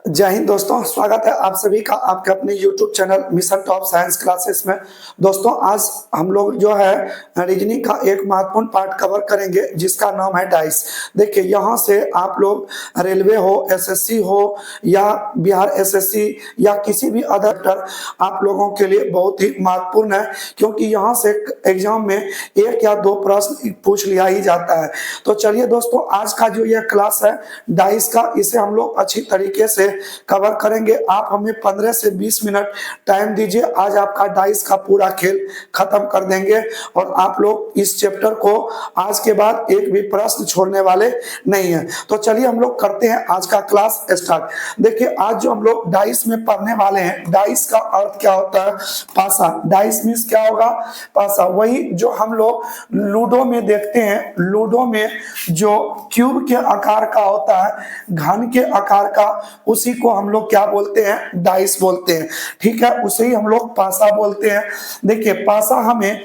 जय हिंद दोस्तों, स्वागत है आप सभी का आपके अपने YouTube channel mission top science classes में। दोस्तों आज हम लोग जो है रीजनिंग का एक महत्वपूर्ण पार्ट कवर करेंगे जिसका नाम है डाइस। देखिए यहाँ से आप लोग रेलवे हो, एसएससी हो या बिहार एसएससी या किसी भी अदर आप लोगों के लिए बहुत ही महत्वपूर्ण है, क्योंकि यहाँ से एग्जाम में एक या दो प्रश्न पूछ लिया ही जाता है। तो चलिए दोस्तों, आज का जो यह क्लास है डाइस का, इसे हम लोग अच्छी तरीके से कवर करेंगे। आप हमें 15 से 20 मिनट टाइम दीजिए, आज आपका डाइस का पूरा खेल खत्म कर देंगे और आप लोग इस चैप्टर को आज के बाद एक भी प्रश्न छोड़ने वाले नहीं है। तो चलिए हम लोग करते हैं आज का क्लास स्टार्ट। देखिए आज जो हम लोग डाइस में पढ़ने वाले हैं, डाइस का अर्थ क्या होता है? पासा। डाइस मीन्स क्या होगा? पासा। वही जो हम लोग लूडो में देखते हैं, लूडो में जो क्यूब के आकार का होता है, घन के आकार का, उसी को हम लोग क्या बोलते हैं? डाइस बोलते हैं। ठीक है, उसे ही हम लोग पासा बोलते हैं। देखिए पासा हमें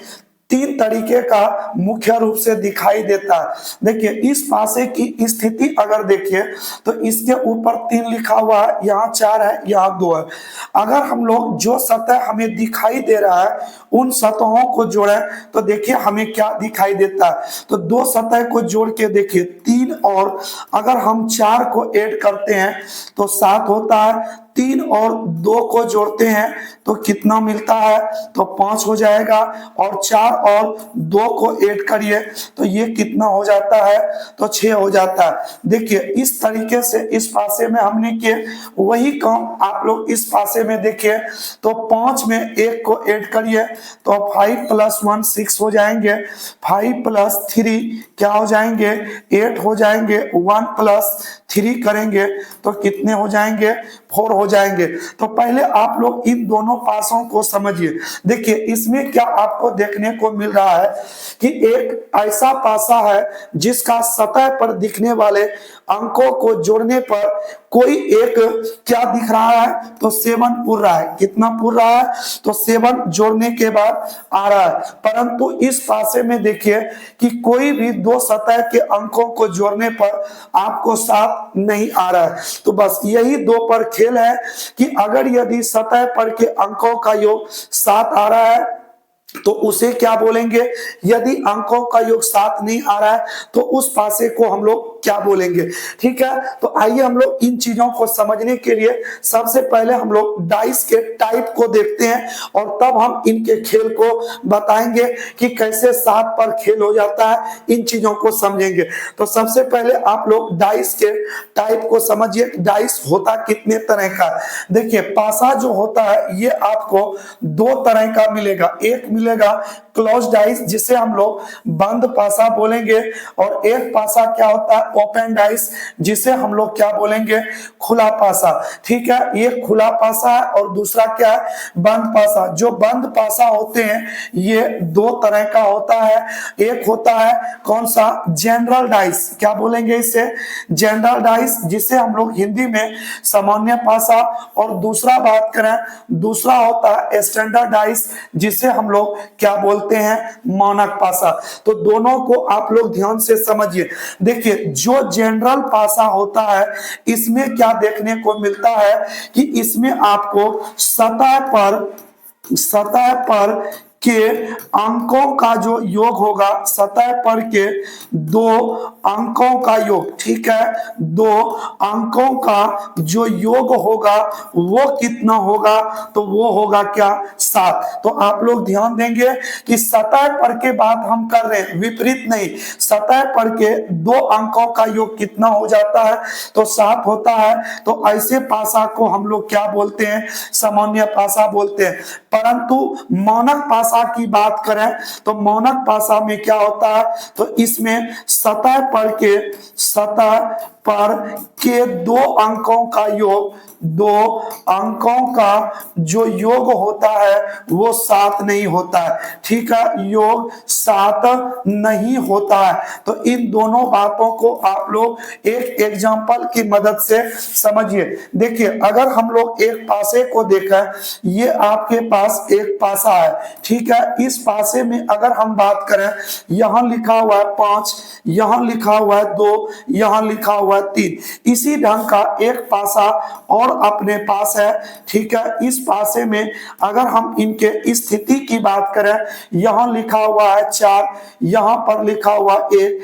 तीन तरीके का मुख्य रूप से दिखाई देता है। देखिए इस पासे की स्थिति अगर देखिए तो इसके ऊपर 3 लिखा हुआ है, यहाँ 4 है, यहाँ 2 है। अगर हम लोग जो सतह हमें दिखाई दे रहा है उन सतहों को जोड़े तो देखिए हमें क्या दिखाई देता है। तो 2 सतह को जोड़ के देखिए 3, और अगर हम 4 को ऐड करते हैं तो 7 होता है। 3 और 2 को जोड़ते हैं तो कितना मिलता है? तो 5 हो जाएगा। और 4 और 2 को ऐड करिए तो ये कितना हो जाता है? तो 6 हो जाता है। देखिए इस तरीके से इस पासे में हमने किए, वही काम आप लोग इस पासे में देखिए तो 5 में 1 को ऐड करिए तो 5 + 1 6 हो जाएंगे। 5 + 3 क्या हो जाएंगे? 8 हो जाएंगे। 1 + 3 करेंगे तो कितने हो जाएंगे? 4 हो जाएंगे। तो पहले आप लोग इन दोनों पासों को समझिए। देखिए इसमें क्या आपको देखने को मिल रहा है कि एक ऐसा पासा है जिसका सतह पर दिखने वाले अंकों को जोड़ने पर कोई एक क्या दिख रहा है? तो 7 पूर रहा है। कितना पूर रहा है? तो 7 जोड़ने के बाद आ रहा है। परंतु इस पासे में देखिए कि कोई भी 2 सतह के अंकों को जोड़ने पर आपको 7 नहीं आ रहा है। तो बस यही 2 पर खेल है कि अगर यदि सतह पर के अंकों का योग 7 आ रहा है तो उसे क्या बोलेंगे? यदि अंकों का योग 7 नहीं आ रहा है तो उस पासे को हम लोग क्या बोलेंगे? ठीक है, तो आइए हम लोग इन चीजों को समझने के लिए सबसे पहले हम लोग डाइस के टाइप को देखते हैं और तब हम इनके खेल को बताएंगे कि कैसे 7 पर खेल हो जाता है। इन चीजों को समझेंगे। तो सबसे पहले आप लोग डाइस के टाइप को समझिए। डाइस होता कितने तरह का? देखिए पासा जो होता है ये आपको 2 तरह का मिलेगा। एक मिलेगा क्लोज डाइस जिसे हम लोग बंद पासा बोलेंगे, और एक पासा क्या होता है? ओपन डाइस जिसे हम लोग क्या बोलेंगे? खुला पासा। ठीक है, ये खुला पासा है और दूसरा क्या है? बंद पासा। जो बंद पासा होते हैं ये 2 तरह का होता है। एक होता है कौन सा? General dice. क्या बोलेंगे इसे? जनरल डाइस, जिसे हम लोग हिंदी में सामान्य पासा। और दूसरा बात करें, दूसरा होता है स्टैंडर्ड डाइस जिसे हम लोग क्या बोलते हैं? मानक पासा। तो दोनों को आप लोग ध्यान से समझिए। देखिए जो जनरल पासा होता है इसमें क्या देखने को मिलता है कि इसमें आपको सतह पर के अंकों का जो योग होगा, सतह पर के 2 अंकों का योग, ठीक है, 2 अंकों का जो योग होगा वो कितना होगा? तो वो होगा क्या? 7। तो आप लोग ध्यान देंगे कि सतह पर के बात हम कर रहे हैं, विपरीत नहीं। सतह पर के 2 अंकों का योग कितना हो जाता है? तो 7 होता है। तो ऐसे पासा को हम लोग क्या बोलते हैं? सामान्य पासा बोलते हैं। परंतु मानक पासा की बात करें तो मानक पासा में क्या होता है? तो इसमें सतह पर के 2 अंकों का योग, 2 अंकों का जो योग होता है वो 7 नहीं होता है। ठीक है, योग 7 नहीं होता है। तो इन दोनों बातों को आप लोग एक एग्जांपल की मदद से समझिए। देखिए अगर हम लोग एक पासे को देखें, ये आपके पास एक पासा है, ठीक ठीक है। इस पासे में अगर हम बात करें, यहां लिखा हुआ है 5, यहां लिखा हुआ है 2, यहां लिखा हुआ है 3। इसी ढंग का एक पासा और अपने पास है, ठीक है। इस पासे में अगर हम इनके स्थिति की बात करें, यहां लिखा हुआ है 4, यहां पर लिखा हुआ 1,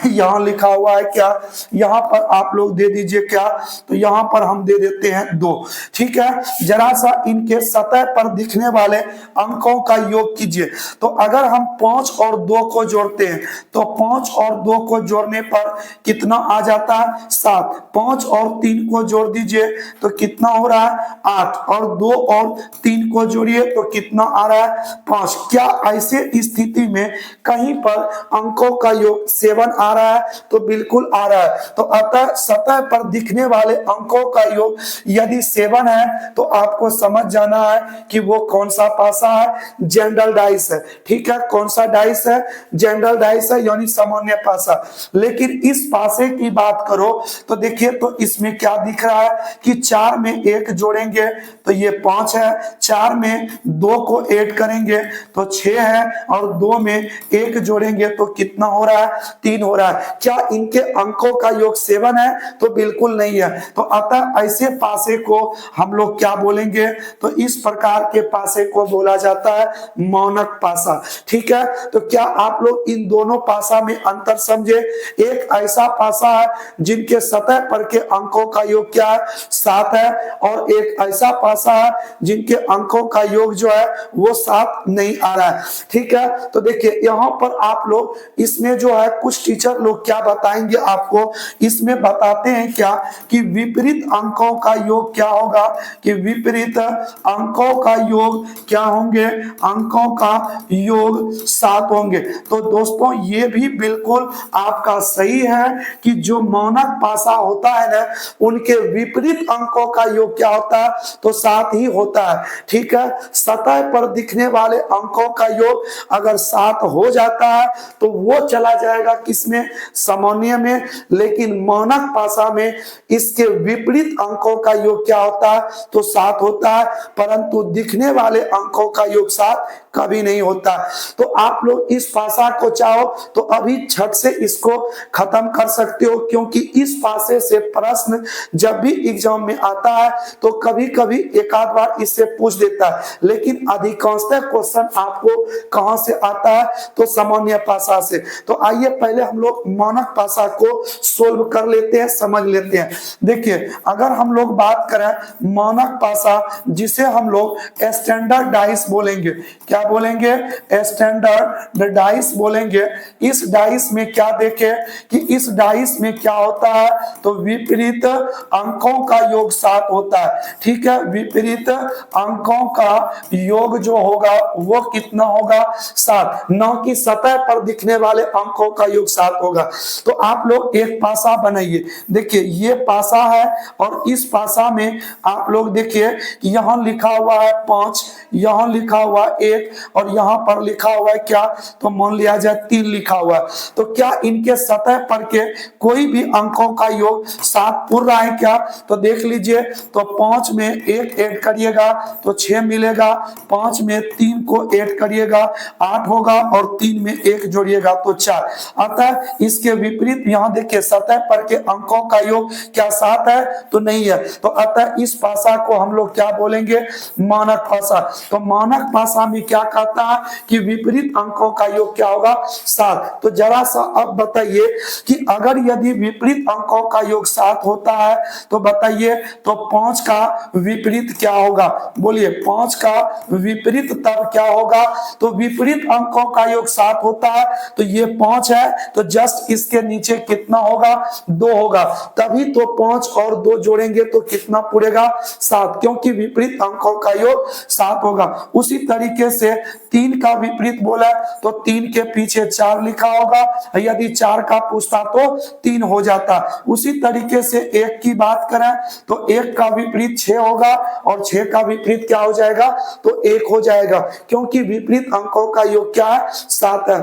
यहां लिखा हुआ है क्या, यहां पर आप लोग दे दीजिए क्या, तो यहां पर हम दे देते हैं 2, ठीक है। जरा सा इनके सतह पर दिखने वाले अंकों का योग कीजिए। तो अगर हम 5 और 2 को जोड़ते हैं तो 5 और 2 को जोड़ने पर कितना आ जाता है, 7। 5 और 3 को जोड़ दीजिए तो कितना हो रहा है, 8। और 2 और 3 को जोड़िए तो कितना आ रहा है, 5। क्या ऐसे स्थिति में कहीं पर अंकों का योग 7 आ रहा है, तो बिल्कुल आ रहा है। तो अतः सतह पर दिखने वाले अंकों का योग यदि 7 है तो आपको समझ जाना है कि वो कौन सा पासा है, जनरल डाइस है, ठीक है। कौन सा डाइस है, जनरल डाइस है, यानी सामान्य पासा। लेकिन इस पासे की बात करो तो देखिए, तो इसमें क्या दिख रहा है कि 4 में 1 जोड़ेंगे तो ये 5 है, 4 में 2 को ऐड करेंगे तो 6 है, और 2 में 1 जोड़ेंगे तो कितना हो रहा है, 3 हो रहा है। क्या इनके अंकों का योग 7 है, तो बिल्कुल नहीं है। तो अतः ऐसे पासे को हम लोग क्या बोलेंगे, तो इस प्रकार के पासे को बोला जाता है मौनक पासा, ठीक है। तो क्या आप लोग इन दोनों पासा में अंतर समझे। एक ऐसा पासा है जिनके सतह पर के अंकों का योग क्या है, 7 है, और एक ऐसा पासा है जिनके अंकों का योग जो है वो 7 नहीं आ रहा है, ठीक है। तो देखिए यहां पर आप लोग इसमें जो है कुछ टीचर लोग क्या बताएंगे आपको, इसमें बताते हैं क्या कि विपरीत अंकों का योग क्या होगा, कि विपरीत अंकों का योग क्या होंगे, अंकों का योग 7 होंगे। तो दोस्तों ये भी बिल्कुल आपका सही है कि जो मौनक पासा होता है ना, उनके विपरीत अंकों का योग क्या होता है, तो 7 ही होता है, ठीक है। सतह पर दिखने वाले अंकों का योग अगर 7 हो जाता है तो वो चला जाएगा किसमें, सामान्य में। लेकिन मौनक पासा में इसके विपरीत अंकों का योग क्या होता है, तो 7 होता है, परंतु दिखने वाले अंकों का योग 7 कभी नहीं होता। तो आप लोग इस पासा को चाहो तो अभी झट से इसको खत्म कर सकते हो, क्योंकि इस पासे से प्रश्न जब भी एग्जाम में आता है तो कभी कभी एक आध बार इससे पूछ देता है, लेकिन अधिकांशतः क्वेश्चन आपको कहां से आता है, तो सामान्य पासा से। तो आइए पहले हम लोग मानक पासा को सोल्व कर लेते हैं, समझ लेते हैं। देखिए अगर हम लोग बात करें मानक पासा, जिसे हम लोग स्टैंडर्ड डाइस बोलेंगे, क्या बोलेंगे, स्टैंडर्ड डाइस बोलेंगे। इस डाइस में क्या देखें कि इस डाइस में क्या होता है, तो विपरीत अंकों का योग 7 होता है, ठीक है। विपरीत अंकों का योग जो होगा वो कितना होगा, 7, न कि सतह पर दिखने वाले अंकों का योग 7 होगा। तो आप लोग एक पासा बनाइए। देखिए ये पासा है और इस पासा में आप लोग देखिए यहां लिखा हुआ है 5, यहां लिखा हुआ 1, और यहां पर लिखा हुआ है क्या, तो मान लिया जाए 3 लिखा हुआ है। तो क्या इनके सतह पर के कोई भी अंकों का योग 7 पूर्ण रहा है क्या, तो देख लीजिए। तो 5 में 1 ऐड करिएगा तो 6 मिलेगा, 5 में 3 को ऐड करिएगा 8 होगा, और 3 में 1 जोड़िएगा तो 4। अतः इसके विपरीत यहां देखिए सतह पर के अंकों का योग क्या 7 है, तो नहीं है। तो अतः इस पासा को हम लोग क्या बोलेंगे, मानक पासा। तो मानक पासा में क्या कहता है कि विपरीत अंकों का योग क्या होगा, 7। तो जरा सा अब बताइए कि अगर यदि विपरीत अंकों का योग 7 होता है तो बताइए तो 5 का विपरीत क्या होगा, बोलिए 5 का विपरीत तब क्या होगा। तो विपरीत अंकों का योग 7 होता है, तो ये 5 है, तो जस्ट इसके नीचे कितना होगा, 2 होगा। तभी तो 5 और 2 जोड़ेंगे तो कितना पूरेगा, 7, क्योंकि विपरीत अंकों का योग 7 होगा। उसी तरीके से 3 का विपरीत बोला तो 3 के पीछे 4 लिखा होगा, यदि 4 का पूछता तो 3 हो जाता। उसी तरीके से 1 की बात करें तो 1 का विपरीत 6 होगा, और 6 का विपरीत क्या हो जाएगा, तो 1 हो जाएगा, क्योंकि विपरीत अंकों का योग क्या है, 7 है।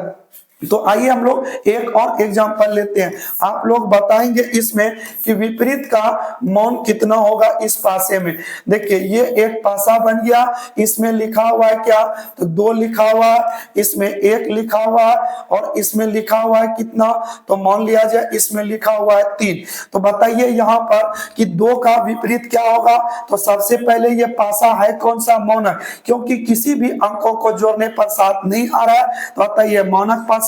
तो आइए हम लोग एक और एग्जांपल लेते हैं। आप लोग बताएंगे इसमें कि विपरीत का मौन कितना होगा इस पासे में। देखिए ये एक पासा बन गया, इसमें लिखा हुआ है क्या, तो 2 लिखा हुआ है, इसमें 1 लिखा हुआ है और इसमें लिखा हुआ है कितना, तो मान लिया जाए इसमें लिखा हुआ है 3। तो बताइए यहाँ पर कि 2 का विपरीत क्या होगा। तो सबसे पहले ये पासा है कौन सा, मौनक, क्योंकि किसी भी अंकों को जोड़ने पर 7 नहीं आ रहा है, तो बताइए मौनक पासा है।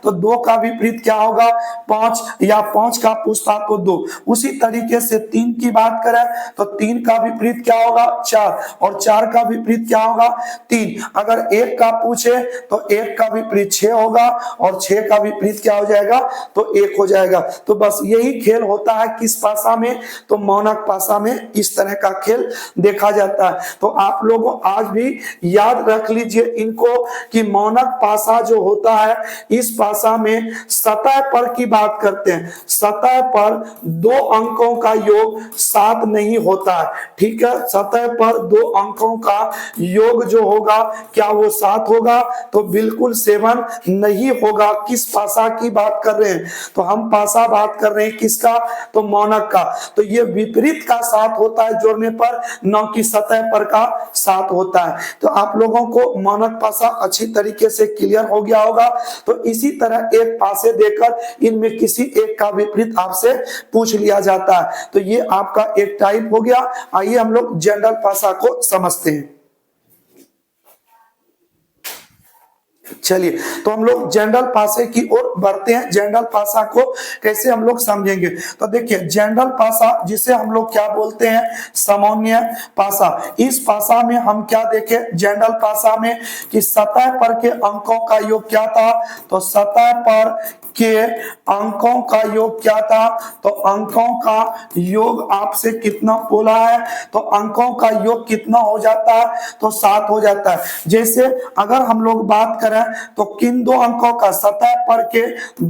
तो 2 का विपरीत क्या होगा, 5, या 5 का पूछता तो 2। उसी तरीके से 3 की बात करें तो 3 का विपरीत क्या होगा, 4, और 4 का विपरीत क्या होगा, 3। अगर 1 का पूछे तो 1 का विपरीत 6 होगा और 6 का विपरीत क्या हो जाएगा, तो 1 हो जाएगा। तो बस यही खेल होता है किस पासा में, तो मौनक पासा में इस तरह का खेल देखा जाता है। तो आप लोगों आज भी याद रख लीजिए इनको कि मौनक पासा जो होता है इस पासा में सतह पर की बात करते हैं, सतह पर 2 अंकों का योग 7 नहीं होता है, ठीक है। सतह पर 2 अंकों का योग जो होगा क्या वो 7 होगा, तो बिल्कुल 7 नहीं होगा। किस पासा की बात कर रहे हैं, तो हम पासा बात कर रहे हैं किसका, तो मौनक का। तो ये विपरीत का 7 होता है जोड़ने पर, न कि सतह पर का 7 होता है। तो आप लोगों को मौनक पासा अच्छी तरीके से क्लियर हो गया होगा। तो इसी तरह एक पासे देकर इनमें किसी एक का विपरीत आपसे पूछ लिया जाता है। तो ये आपका एक टाइप हो गया। आइए हम लोग जनरल पासा को समझते हैं। चलिए तो हम लोग जनरल पासे की ओर बढ़ते हैं। जनरल पासा को कैसे हम लोग समझेंगे, तो देखिए जनरल पासा जिसे हम लोग क्या बोलते हैं, सामान्य पासा। इस पासा में हम क्या देखें, जनरल पासा में कि सतह पर के अंकों का योग क्या था, तो सतह पर के अंकों का योग क्या था, तो अंकों का योग आपसे कितना बोला है, तो अंकों का योग कितना हो जाता है, तो 7 हो जाता है। जैसे अगर हम लोग बात करें तो किन 2 अंकों का, सतह पर के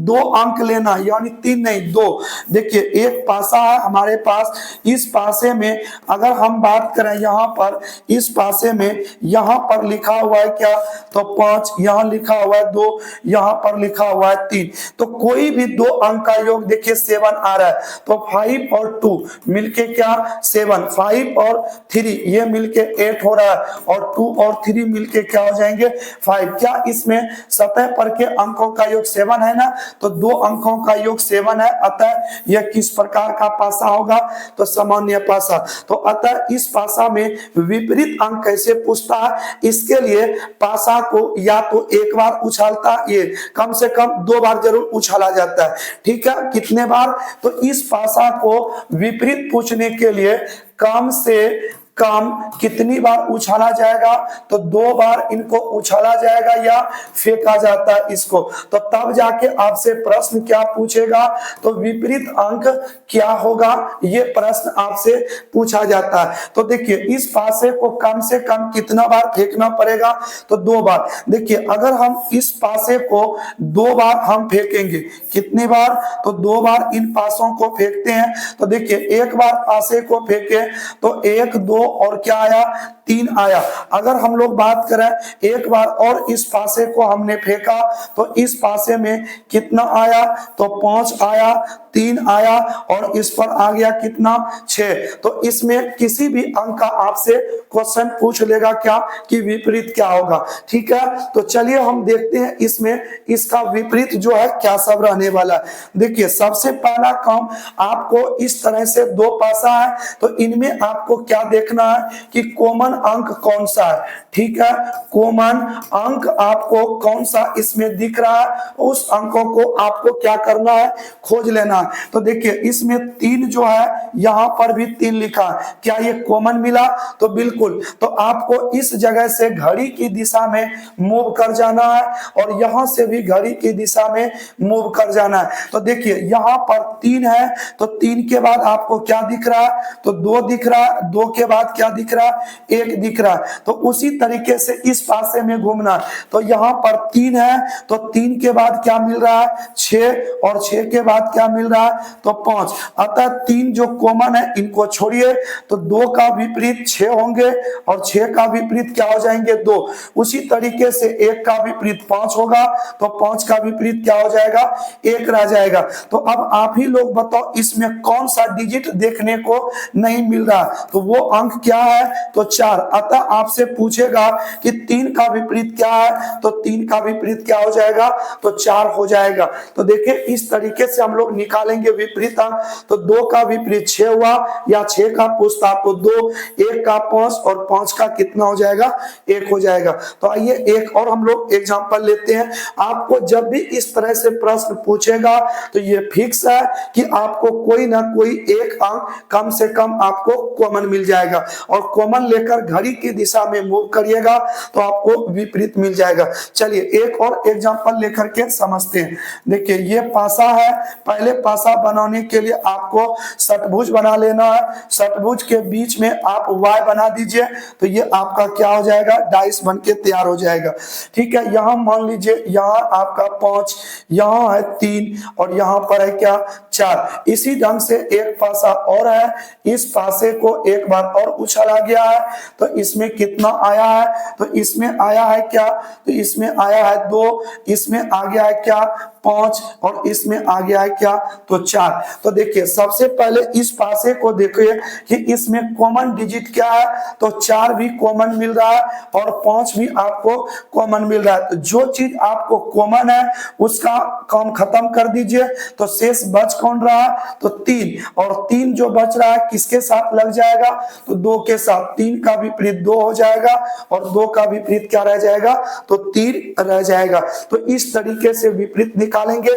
2 अंक लेना, यानी 3 नहीं 2। देखिए एक पासा है हमारे पास, इस पासे में अगर हम बात करें यहाँ पर, इस पासे में यहाँ पर लिखा हुआ है क्या, तो 5, यहाँ लिखा हुआ है 2, यहाँ पर लिखा हुआ है 3। तो कोई भी 2 अंक का योग देखिए 7 आ रहा है, तो 5 और 2 मिलके क्या 7, 5 और 3 ये मिलके 8 हो रहा है, और 2 और 3 मिलके क्या हो जाएंगे 5। क्या इसमें सतह पर के अंकों का योग 7 है ना, तो 2 अंकों का योग 7 है। अतः यह किस प्रकार का पासा होगा, तो सामान्य पासा। तो अतः इस पासा में विपरीत अंक कैसे पूछता है, इसके लिए पासा को या तो एक बार उछालता, ये कम से कम 2 बार जरूर उछाला जाता है, ठीक है। कितने बार, तो इस पासा को विपरीत पूछने के लिए कम से कम कितनी बार उछाला जाएगा, तो 2 बार इनको उछाला जाएगा या फेंका जाता है इसको। तो तब जाके आपसे प्रश्न क्या पूछेगा, तो विपरीत अंक क्या होगा, ये प्रश्न आपसे पूछा जाता है। तो देखिए इस पासे को कम से कम कितना बार फेंकना पड़ेगा, तो 2 बार। देखिए अगर हम इस पासे को 2 बार हम फेंकेंगे, कितनी बार, तो 2 बार इन पासों को फेंकते हैं। तो देखिए एक बार पासे को फेंके तो 1 2 और क्या आया, 3 आया। अगर हम लोग बात करें एक बार और इस पासे को हमने फेंका, तो इस पासे में कितना आया, तो 5 आया, 3 आया, और इस पर आ गया कितना 6। तो इसमें किसी भी अंक का आपसे क्वेश्चन पूछ लेगा क्या, कि विपरीत क्या होगा, ठीक है। तो चलिए हम देखते हैं इसमें इसका विपरीत जो है क्या सब रहने वाला है। देखिए सबसे पहला काम आपको इस तरह से 2 पासा है, तो इनमें आपको क्या देखना है कि कॉमन अंक कौन सा है, ठीक है। कॉमन अंक आपको कौन सा इसमें दिख रहा है, उस अंकों को आपको क्या करना है, खोज लेना है। तो देखिए इसमें 3 जो है, यहां पर भी 3 लिखा है, क्या ये कॉमन मिला, तो बिल्कुल। तो आपको इस जगह से घड़ी की दिशा में मूव कर जाना है, और यहां से भी घड़ी की दिशा में मूव कर जाना है। तो देखिए यहां पर 3 है, तो 3 के बाद आपको क्या दिख रहा है, तो 2 दिख रहा है, 2 के बाद क्या दिख रहा है, 1 1 दिख रहा है, तो उसी तरीके से इस पासे में घूमना। तो यहाँ पर 3 है, तो 3 के बाद क्या मिल रहा है 6, और 6 के बाद क्या मिल रहा है तो 5। अतः 3 जो कॉमन है इनको छोड़िए, तो 2 का विपरीत 6 होंगे और 6 का विपरीत क्या हो जाएंगे 2। उसी तरीके से 1 का विपरीत 5 होगा, तो 5 का विपरीत क्या हो जाएगा 1 रह जाएगा। तो अब आप ही लोग बताओ इसमें कौन सा डिजिट देखने को नहीं मिल रहा, तो वो अंक क्या है तो 4। अतः आपसे पूछेगा कि 3 का विपरीत क्या है, तो 3 का विपरीत क्या हो जाएगा तो 4 हो जाएगा। तो देखिए इस तरीके से हम लोग निकालेंगे विपरीत अंक। तो 2 का विपरीत 6 हुआ, या 6 का पूछता तो 2, 1 का 5 और 5 का कितना हो जाएगा 1 हो जाएगा। तो आइए एक और हम लोग एग्जांपल लेते हैं। आपको जब भी इस तरह से प्रश्न पूछेगा तो ये फिक्स है कि आपको कोई ना कोई एक अंक कम से कम आपको कॉमन मिल जाएगा, और कॉमन लेकर घड़ी की दिशा में मूव करिएगा तो आपको विपरीत मिल जाएगा। चलिए एक और एग्जांपल लेकर के समझते हैं। देखिए ये पासा है, पहले पासा बनाने के लिए आपको षटभुज बना लेना है। षटभुज के बीच में आप y बना दीजिए, तो ये आपका क्या हो जाएगा डाइस बन के तैयार हो जाएगा। ठीक है, यहाँ मान लीजिए यहाँ आपका 5, यहाँ है 3 और यहाँ पर है क्या 4। इसी ढंग से एक पासा और है, इस पासे को एक बार और उछाला गया है, तो इसमें कितना आया है तो इसमें आया है क्या, तो इसमें आया है 2, इसमें आ गया है क्या 5 और इसमें आ गया है क्या तो 4। तो देखिए सबसे पहले इस पासे को देखिए कि इसमें कॉमन डिजिट क्या है, तो 4 भी कॉमन मिल रहा है और 5 भी आपको कॉमन मिल रहा है। तो जो चीज आपको कॉमन है उसका काम खत्म कर दीजिए, तो शेष बच कौन रहा तो 3, और 3 जो बच रहा है किसके साथ लग जाएगा तो 2 के साथ। 3 का विपरीत 2 हो जाएगा और 2 का विपरीत क्या रह जाएगा तो 3 रह जाएगा। तो इस तरीके से विपरीत निकालेंगे।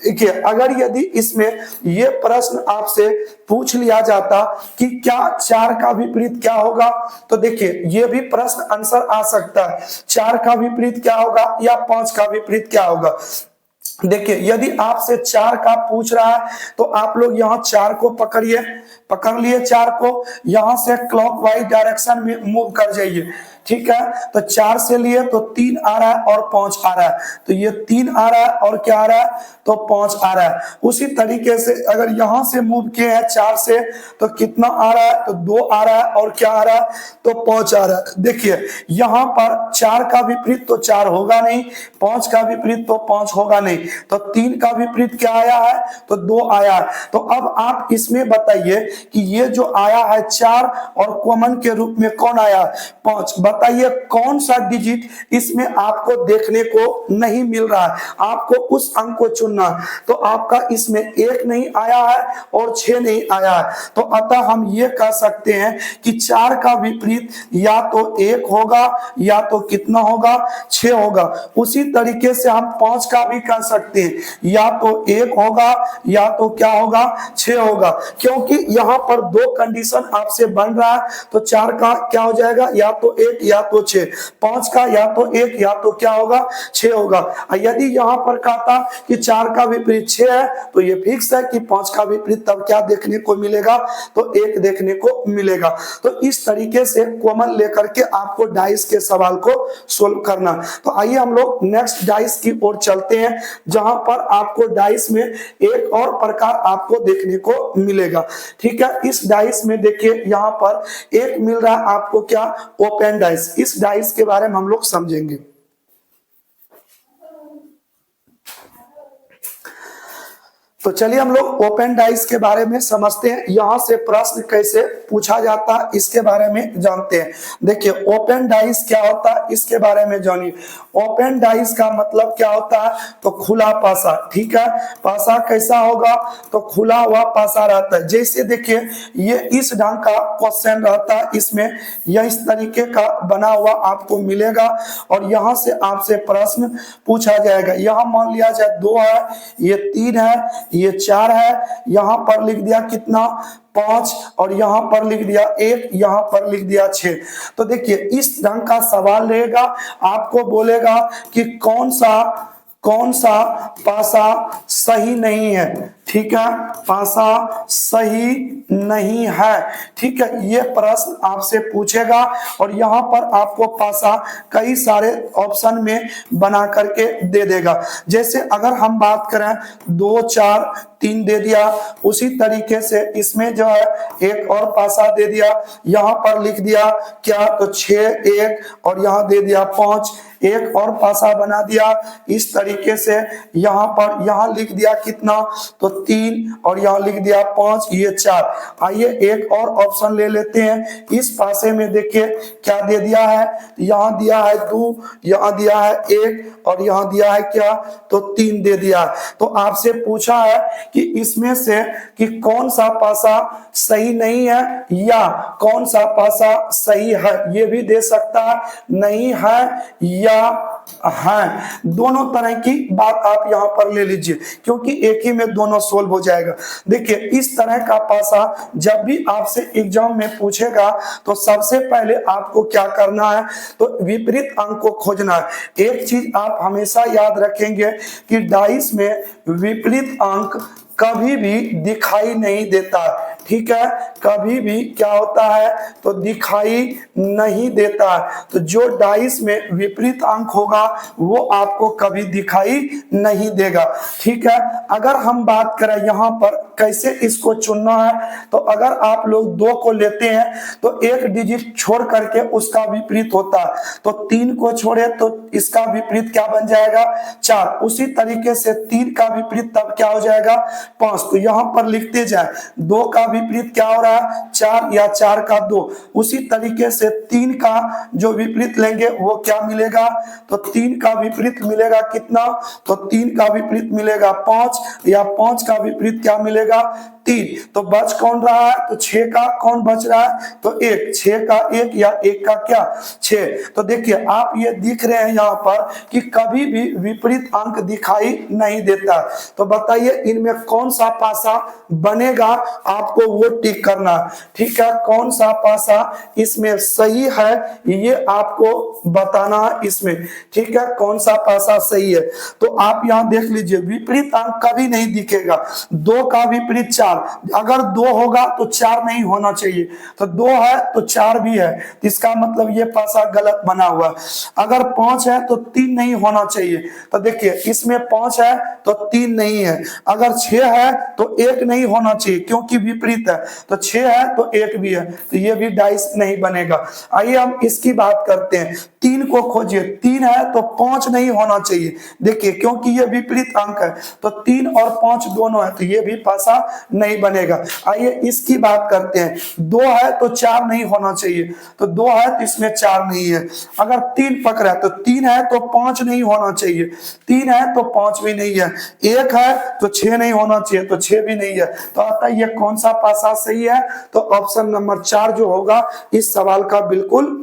देखिए अगर यदि इसमें ये प्रश्न आपसे पूछ लिया जाता कि क्या 4 का विपरीत क्या होगा, तो देखिए ये भी प्रश्न आंसर आ सकता है, 4 का विपरीत क्या होगा या 5 का विपरीत क्या होगा। देखिए यदि आपसे 4 का पूछ रहा है तो आप लोग यहाँ 4 को पकड़िए, पकड़ लिए 4 को, यहां से क्लॉकवाइज डायरेक्शन में मूव कर जाइए। ठीक है, तो 4 से लिए तो 3 आ रहा है और 5 आ रहा है, तो ये 3 आ रहा है और क्या आ रहा है तो 5 आ रहा है। उसी तरीके से अगर यहां से मूव किए हैं 4 से तो कितना आ रहा है तो 2 आ रहा है और क्या आ रहा है तो 5 आ रहा है। देखिए यहां पर 4 का विपरीत तो 4 होगा नहीं, 5 का विपरीत तो 5 होगा नहीं, तो 3 का विपरीत क्या आया है तो 2 आया है। तो अब आप इसमें बताइए कि ये जो आया है 4 और कॉमन के रूप में कौन आया 5, बताइए कौन सा डिजिट इसमें आपको देखने को नहीं मिल रहा है, आपको उस अंक को चुनना। तो आपका इसमें 1 नहीं आया है और 6 नहीं आया है, तो अतः हम ये कह सकते हैं कि 4 का विपरीत या तो 1 होगा या तो कितना होगा 6 होगा। उसी तरीके से हम 5 का भी कह सकते हैं, या तो 1 होगा या तो क्या होगा 6 होगा, क्योंकि यहाँ पर 2 कंडीशन आपसे बन रहा है। तो 4 का क्या हो जाएगा या तो 1 या तो 6, 5 का या तो 1 या तो क्या होगा 6 होगा। यदि यहाँ पर कहता कि 4 का विपरीत 6 है तो ये फिक्स है कि 5 का विपरीत तब क्या देखने को मिलेगा तो 1 देखने को मिलेगा। तो इस तरीके से कॉमन लेकर के आपको डाइस के सवाल को सोल्व करना। तो आइए हम लोग नेक्स्ट डाइस की ओर चलते हैं, जहां पर आपको डाइस में एक और प्रकार आपको देखने को मिलेगा। ठीक है, इस डाइस में देखिए यहाँ पर एक मिल रहा है आपको क्या ओपन डाइस। इस डाइस के बारे में हम लोग समझेंगे। तो चलिए हम लोग ओपन डाइस के बारे में समझते हैं, यहां से प्रश्न कैसे पूछा जाता है इसके बारे में जानते हैं। देखिए ओपन डाइस क्या होता है इसके बारे में जानिए। ओपन डाइस का मतलब क्या होता है तो खुला पासा। ठीक है, पासा कैसा होगा तो खुला हुआ पासा रहता है। जैसे देखिए ये इस ढंग का क्वेश्चन रहता है, इसमें यह इस तरीके का बना हुआ आपको मिलेगा और यहां से आपसे प्रश्न पूछा जाएगा। यहां मान लिया जाए 2 है, ये 3 है, ये 4 है, यहां पर लिख दिया कितना 5 और यहां पर लिख दिया 1, यहां पर लिख दिया 6। तो देखिए इस ढंग का सवाल रहेगा, आपको बोलेगा कि कौन सा कौन सा पासा सही नहीं है। ठीक है, पासा सही नहीं है। ठीक है, ये प्रश्न आपसे पूछेगा और यहाँ पर आपको पासा कई सारे ऑप्शन में बना करके दे देगा। जैसे अगर हम बात करें 2 4 3 दे दिया, उसी तरीके से इसमें जो है एक और पासा दे दिया, यहाँ पर लिख दिया क्या, तो 6 1 और यहाँ दे दिया 5, एक और पासा बना दिया इस तरीके से। यहाँ पर यहाँ लिख दिया कितना, तो 3 और यहाँ लिख दिया 5, ये 4। आइए एक और ऑप्शन ले लेते हैं। इस पासे में देखिए क्या दे दिया है, यहाँ दिया है 2, यहाँ दिया है 1 और यहाँ दिया है क्या, तो 3 दे दिया। तो आपसे पूछा है कि इसमें से कि कौन सा पासा सही नहीं है या कौन सा पासा सही है, ये भी दे सकता है, नहीं है या है। दोनों तरह की बात आप यहां पर ले लीजिए, क्योंकि एक ही में दोनों सोल्व हो जाएगा। देखिए इस तरह का पासा जब भी आपसे एग्जाम में पूछेगा तो सबसे पहले आपको क्या करना है, तो विपरीत अंक को खोजना है। एक चीज आप हमेशा याद रखेंगे कि डाइस में विपरीत अंक कभी भी दिखाई नहीं देता। ठीक है, कभी भी क्या होता है, तो दिखाई नहीं देता। तो जो डाइस में विपरीत अंक होगा वो आपको कभी दिखाई नहीं देगा। ठीक है, अगर हम बात करें यहाँ पर कैसे इसको चुनना है, तो अगर आप लोग 2 को लेते हैं तो एक डिजिट छोड़ करके उसका विपरीत होता है, तो 3 को छोड़े तो इसका विपरीत क्या बन जाएगा, 4। उसी तरीके से 3 का विपरीत तब क्या हो जाएगा, 5। तो यहां पर लिखते जाए 2 का विपरीत क्या हो रहा है, 4 या 4 का 2। उसी तरीके से 3 का जो विपरीत लेंगे वो क्या मिलेगा, तो 3 का विपरीत मिलेगा कितना, तो 3 का विपरीत मिलेगा 5 या 5 का विपरीत क्या मिलेगा, 3। तो बच कौन रहा है, तो 6 का कौन बच रहा है, तो 1। 6 का 1 या 1 का क्या, 6। तो देखिए आप ये दिख रहे हैं यहाँ पर कि कभी भी विपरीत अंक दिखाई नहीं देता। तो बताइए इनमें कौन सा पासा बनेगा, आपको वो टिक करना। ठीक है, कौन सा पासा इसमें सही है ये आपको बताना है इसमें। ठीक है, कौन सा पासा सही है, तो आप यहाँ देख लीजिए विपरीत अंक कभी नहीं दिखेगा। 2 का विपरीत 4, अगर 2 होगा तो 4 नहीं होना चाहिए, तो 2 है तो 4 भी है, इसका मतलब ये पासा गलत बना हुआ। अगर 5 है तो 3 नहीं होना चाहिए, तो देखिए इसमें 5 है तो 3 नहीं है। अगर 6 है तो 1 नहीं होना चाहिए क्योंकि विपरीत है, तो 6 है तो 1 भी है, तो ये भी डाइस नहीं बनेगा। आइए हम इसकी बात करते हैं। 3 को खोजिए, 3 है तो 5 नहीं होना चाहिए, देखिए क्योंकि ये विपरीत अंक है, तो 3 और 5 दोनों है, तो ये भी पासा नहीं बनेगा। आइए इसकी बात करते हैं। 2 है तो 4 नहीं होना चाहिए, तो 2 है तो इसमें 4 नहीं है। अगर 3 पकड़ा तो 3 है तो 5 नहीं होना चाहिए, 3 है तो 5 भी नहीं है। 1 है तो 6 नहीं होना चाहिए, तो 6 भी नहीं है। तो आता ये कौन सा पासा सही है, तो ऑप्शन नंबर 4 जो होगा इस सवाल का बिल्कुल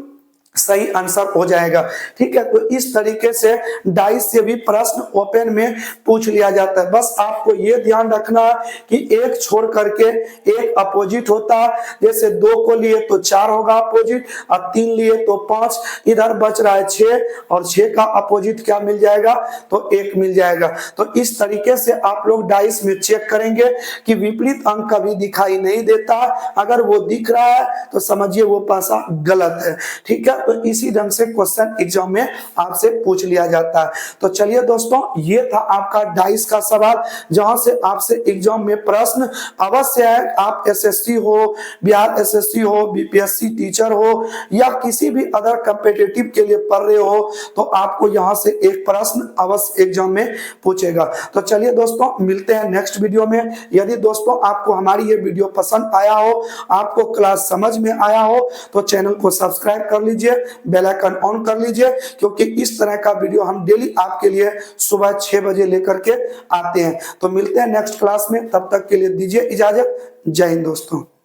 सही आंसर हो जाएगा। ठीक है, तो इस तरीके से डाइस से भी प्रश्न ओपन में पूछ लिया जाता है। बस आपको ये ध्यान रखना है कि एक छोड़ करके एक अपोजिट होता है। जैसे 2 को लिए तो 4 होगा अपोजिट, और 3 लिए तो 5, इधर बच रहा है 6 और 6 का अपोजिट क्या मिल जाएगा, तो 1 मिल जाएगा। तो इस तरीके से आप लोग डाइस में चेक करेंगे कि विपरीत अंक कभी दिखाई नहीं देता। अगर वो दिख रहा है तो समझिए वो पासा गलत है। ठीक है, तो इसी ढंग से क्वेश्चन एग्जाम में आपसे पूछ लिया जाता है। तो चलिए दोस्तों, ये था आपका डाइस का सवाल, जहां से आपसे एग्जाम में प्रश्न अवश्य है। आप एसएससी हो, बिहार एसएससी हो, बीपीएससी टीचर हो या किसी भी अदर कॉम्पिटिटिव के लिए पढ़ रहे हो, तो आपको यहां से एक प्रश्न अवश्य एग्जाम में पूछेगा। तो चलिए दोस्तों, मिलते हैं नेक्स्ट वीडियो में। यदि दोस्तों आपको हमारी ये वीडियो पसंद आया हो, आपको क्लास समझ में आया हो, तो चैनल को सब्सक्राइब कर लीजिए, बेल आइकन ऑन कर लीजिए, क्योंकि इस तरह का वीडियो हम डेली आपके लिए सुबह 6 बजे लेकर के आते हैं। तो मिलते हैं नेक्स्ट क्लास में, तब तक के लिए दीजिए इजाजत। जय हिंद दोस्तों।